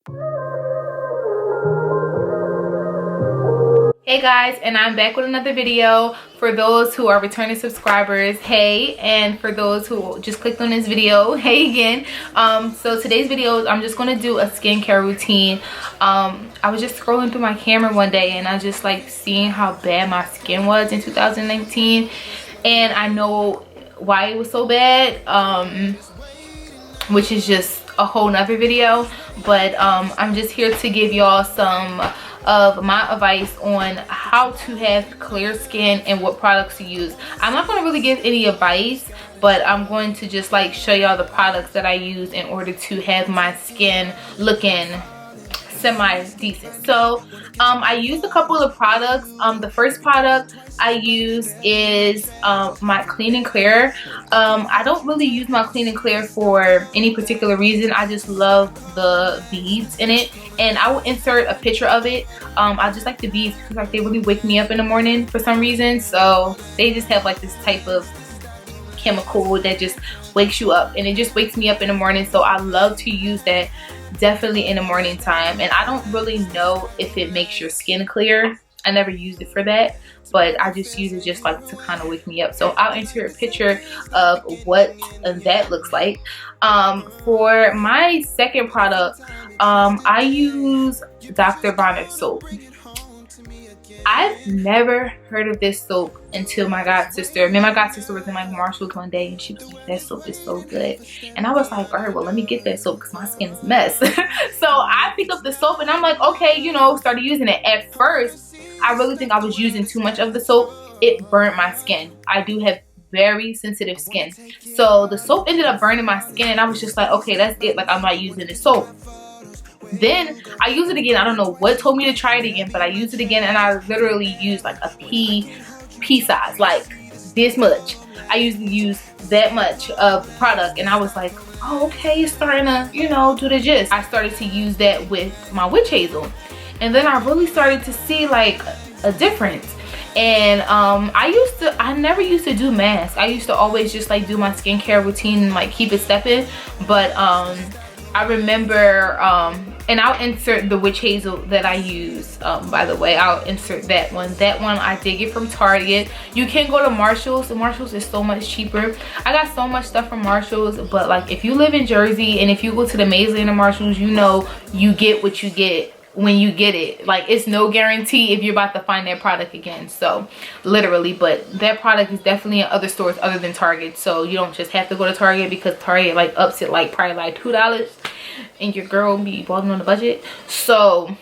Hey guys, and I'm back with another video. For those who are returning subscribers, hey, and for those who just clicked on this video, hey again. So today's video, I'm just gonna do a skincare routine. I was just scrolling through my camera one day and I just like seeing how bad my skin was in 2019, and I know why it was so bad, which is just a whole nother video. But I'm just here to give y'all some of my advice on how to have clear skin and what products to use. I'm not going to really give any advice, but I'm going to just like show y'all the products that I use in order to have my skin looking semi-decent. So I used a couple of products. The first product I use is my Clean and Clear. I don't really use my Clean and Clear for any particular reason. I just love the beads in it, and I will insert a picture of it. I just like the beads because like they really wake me up in the morning for some reason. So they just have like this type of chemical that just wakes you up, and it just wakes me up in the morning. So I love to use that definitely in the morning time. And I don't really know if it makes your skin clear. I never used it for that, but I just use it just like to kind of wake me up. So I'll insert a picture of what that looks like. For my second product, I use Dr. Bronner soap. I've never heard of this soap until my god sister. Me and my god sister was in like Marshall's one day, and she was like, "That soap is so good." And I was like, "All right, well, let me get that soap because my skin is a mess." So I picked up the soap and I'm like, okay, you know, started using it. At first, I really think I was using too much of the soap. It burnt my skin. I do have very sensitive skin, so the soap ended up burning my skin, and I was just like, okay, that's it. Like, I'm not using this soap. Then I used it again. I don't know what told me to try it again, but I used it again, and I literally used like a pea size, like this much. I usually use that much of the product, and I was like, oh, okay, it's starting to, you know, do the gist. I started to use that with my witch hazel, and then I really started to see like a difference. And I never used to do masks. I used to always just like do my skincare routine and like keep it stepping. But I remember, and I'll insert the witch hazel that I use, by the way. I'll insert that one. That one I did get from Target. You can go to Marshall's. Marshall's is so much cheaper. I got so much stuff from Marshall's, but like if you live in Jersey and if you go to the Maze and the Marshall's, you know you get what you get when you get it. Like, it's no guarantee if you're about to find that product again. So literally, but that product is definitely in other stores other than Target. So you don't just have to go to Target, because Target like ups it like probably like $2, and your girl be balling on the budget. So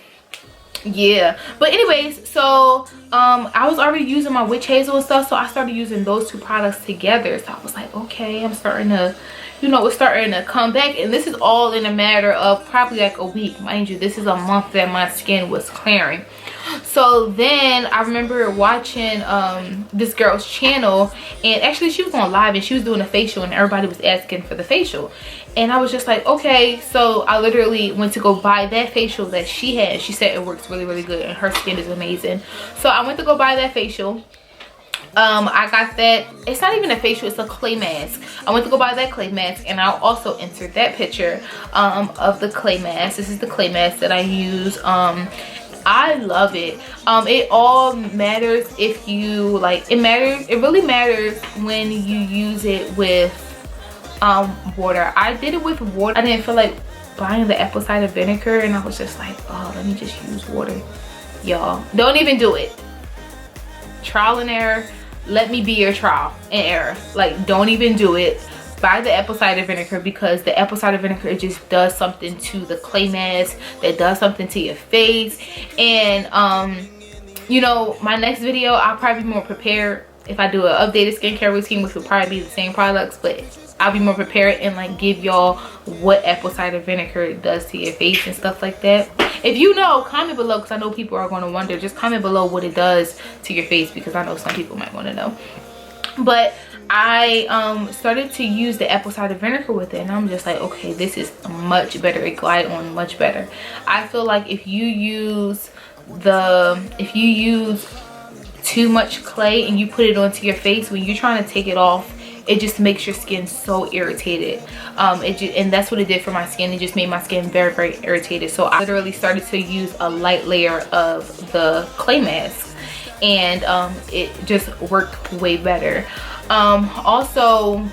yeah, but anyways, so I was already using my witch hazel and stuff, so I started using those two products together. So I was like, okay, I'm starting to, you know, it's starting to come back. And this is all in a matter of probably like a week. Mind you, this is a month that my skin was clearing. So then I remember watching this girl's channel, and actually she was on live and she was doing a facial, and everybody was asking for the facial. And I was just like, okay. So I literally went to go buy that facial that she had. She said it works really, really good and her skin is amazing. So I went to go buy that facial. I got that. It's not even a facial, it's a clay mask. I went to go buy that clay mask, and I'll also insert that picture of the clay mask. This is the clay mask that I use. I love it. It all matters if you like, it really matters when you use it with water. I did it with water. I didn't feel like buying the apple cider vinegar, and I was just like, oh, let me just use water. Y'all, don't even do it. Trial and error. Let me be your trial and error. Like, don't even do it. Buy the apple cider vinegar, because the apple cider vinegar, it just does something to the clay mask, that does something to your face. And you know, my next video, I'll probably be more prepared if I do an updated skincare routine, which will probably be the same products, but I'll be more prepared and like give y'all what apple cider vinegar does to your face and stuff like that. If you know, comment below, because I know people are going to wonder. Just comment below what it does to your face, because I know some people might want to know. But I started to use the apple cider vinegar with it, and I'm just like, okay, this is much better. It glide on much better. I feel like if you use too much clay and you put it onto your face, when you're trying to take it off, it just makes your skin so irritated. And that's what it did for my skin. It just made my skin very, very irritated. So I literally started to use a light layer of the clay mask, and it just worked way better. Also,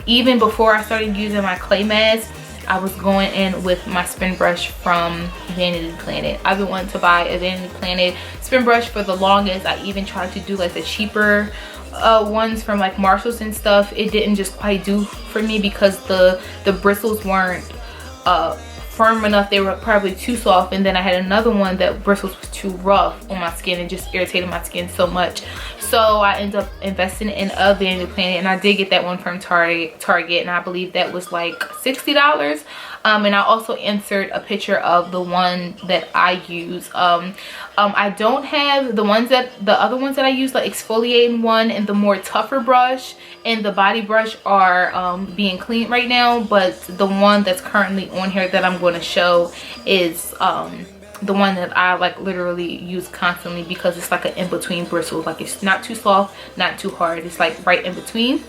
even before I started using my clay mask, I was going in with my spin brush from Vanity Planet. I've been wanting to buy a Vanity Planet spin brush for the longest. I even tried to do like the cheaper ones from like Marshalls and stuff. It didn't just quite do for me because the bristles weren't firm enough. They were probably too soft, and then I had another one that bristles was too rough on my skin and just irritated my skin so much. So I ended up investing in a Vanity Planet, and I did get that one from Target, and I believe that was like $60. And I also insert a picture of the one that I use. I don't have the other ones that I use, the exfoliating one and the more tougher brush and the body brush are being cleaned right now, but the one that's currently on here that I'm going to show is the one that I like literally use constantly, because it's like an in-between bristle. Like, it's not too soft, not too hard, it's like right in between.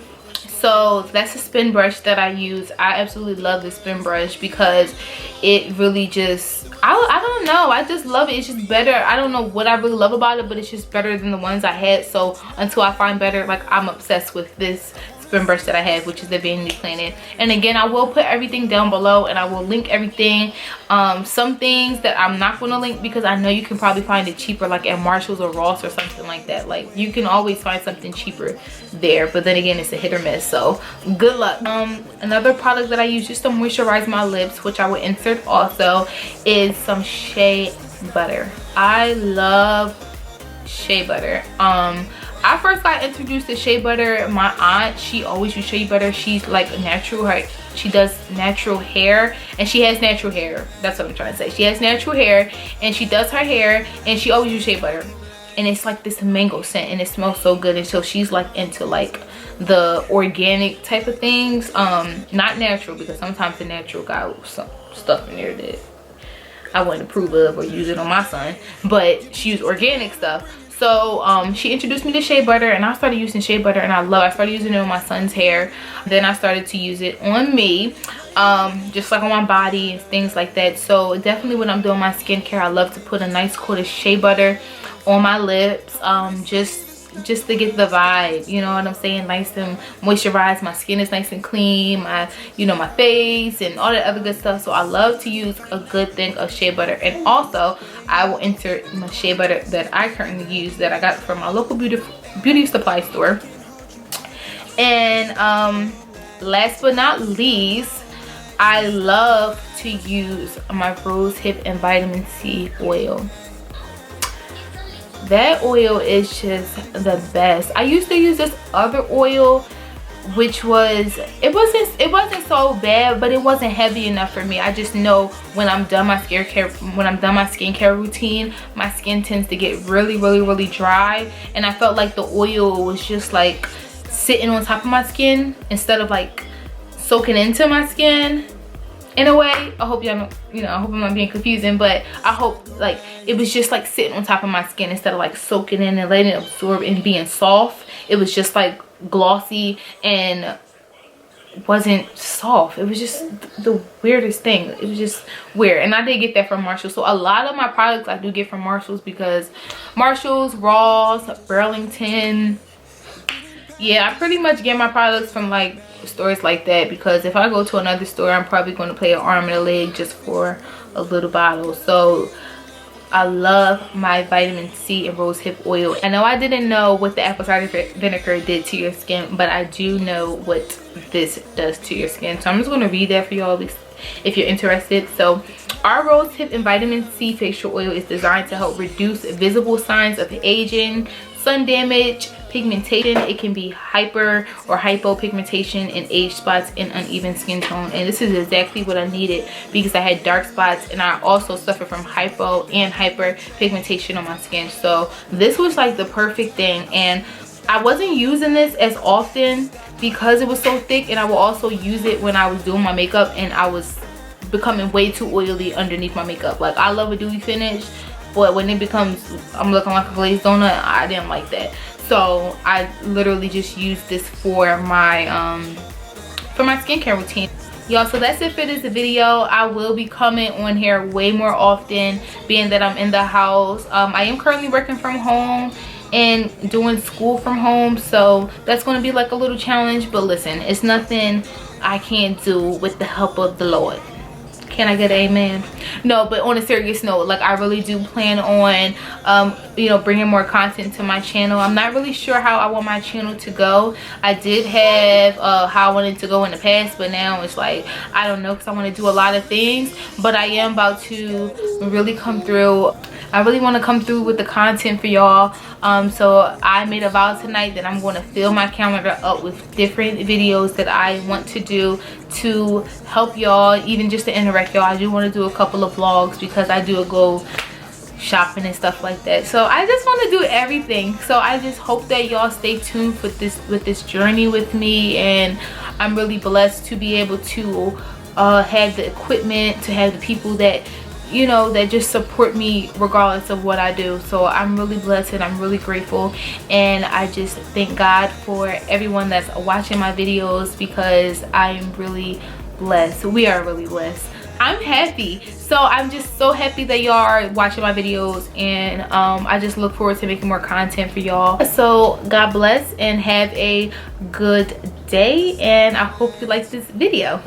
So that's a spin brush that I use. I absolutely love this spin brush because it really just, I don't know, I just love it. It's just better. I don't know what I really love about it, but it's just better than the ones I had. So until I find better, like, I'm obsessed with this spin brush that I have, which is the Vanity Planet. And again, I will put everything down below, and I will link everything. Some things that I'm not going to link because I know you can probably find it cheaper, like at Marshalls or Ross or something like that. Like, you can always find something cheaper there, but then again, it's a hit or miss, so good luck. Another product that I use just to moisturize my lips, which I will insert also, is some shea butter. I love shea butter. I first got introduced to shea butter. My aunt, she always used shea butter. She's like natural, right? She does natural hair, and she has natural hair. That's what I'm trying to say. She has natural hair, and she does her hair, and she always uses shea butter. And it's like this mango scent, and it smells so good. And so she's like into like the organic type of things, not natural, because sometimes the natural got some stuff in there that I wouldn't approve of or use it on my son, but she used organic stuff. So she introduced me to shea butter, and I started using shea butter, and I started using it on my son's hair. Then I started to use it on me, just like on my body and things like that. So definitely when I'm doing my skincare, I love to put a nice coat of shea butter on my lips, just to get the vibe, you know what I'm saying, nice and moisturized. My skin is nice and clean, my, you know, my face and all that other good stuff. So I love to use a good thing of shea butter. And also I will insert my shea butter that I currently use, that I got from my local beauty supply store. And last but not least, I love to use my rose hip and vitamin C oil. That oil is just the best. I used to use this other oil, which was, it wasn't so bad, but it wasn't heavy enough for me. I just know when I'm done my skincare routine, my skin tends to get really, really, really dry, and I felt like the oil was just like sitting on top of my skin instead of like soaking into my skin. In a way, I hope y'all know, you know, I hope I'm not being confusing, but I hope like it was just like sitting on top of my skin instead of like soaking in and letting it absorb and being soft. It was just like glossy and wasn't soft. It was just the weirdest thing. It was just weird. And I did get that from Marshalls. So a lot of my products I do get from Marshalls, because Marshalls, Ross, Burlington, yeah, I pretty much get my products from like stores like that, because if I go to another store, I'm probably going to pay an arm and a leg just for a little bottle. So I love my vitamin C and rose hip oil. I know I didn't know what the apple cider vinegar did to your skin, but I do know what this does to your skin. So I'm just going to read that for y'all if you're interested. So our rose hip and vitamin C facial oil is designed to help reduce visible signs of aging, sun damage, pigmentation. It can be hyper or hypopigmentation in age spots and uneven skin tone. And this is exactly what I needed, because I had dark spots and I also suffer from hypo and hyperpigmentation on my skin. So this was like the perfect thing. And I wasn't using this as often because it was so thick, and I will also use it when I was doing my makeup and I was becoming way too oily underneath my makeup. Like, I love a dewy finish, but when it becomes, I'm looking like a glazed donut, I didn't like that. So I literally just use this for my skincare routine. Y'all, so that's it for this video. I will be coming on here way more often, being that I'm in the house. I am currently working from home and doing school from home, so that's going to be like a little challenge, but listen, it's nothing I can't do with the help of the Lord. Can I get an amen? No, but on a serious note, like I really do plan on you know, bringing more content to my channel. I'm not really sure how I want my channel to go. I did have how I wanted to go in the past, but now it's like I don't know, because I want to do a lot of things, but I am about to really come through. I really want to come through with the content for y'all. So I made a vow tonight that I'm going to fill my calendar up with different videos that I want to do to help y'all, even just to interact y'all. I do want to do a couple of vlogs because I do go shopping and stuff like that. So I just want to do everything. So I just hope that y'all stay tuned with this journey with me, and I'm really blessed to be able to have the equipment, to have the people that, you know, that just support me regardless of what I do. So I'm really blessed and I'm really grateful, and I just thank God for everyone that's watching my videos, because I am really blessed. We are really blessed. I'm happy. So I'm just so happy that y'all are watching my videos, and I just look forward to making more content for y'all. So God bless and have a good day, and I hope you like this video.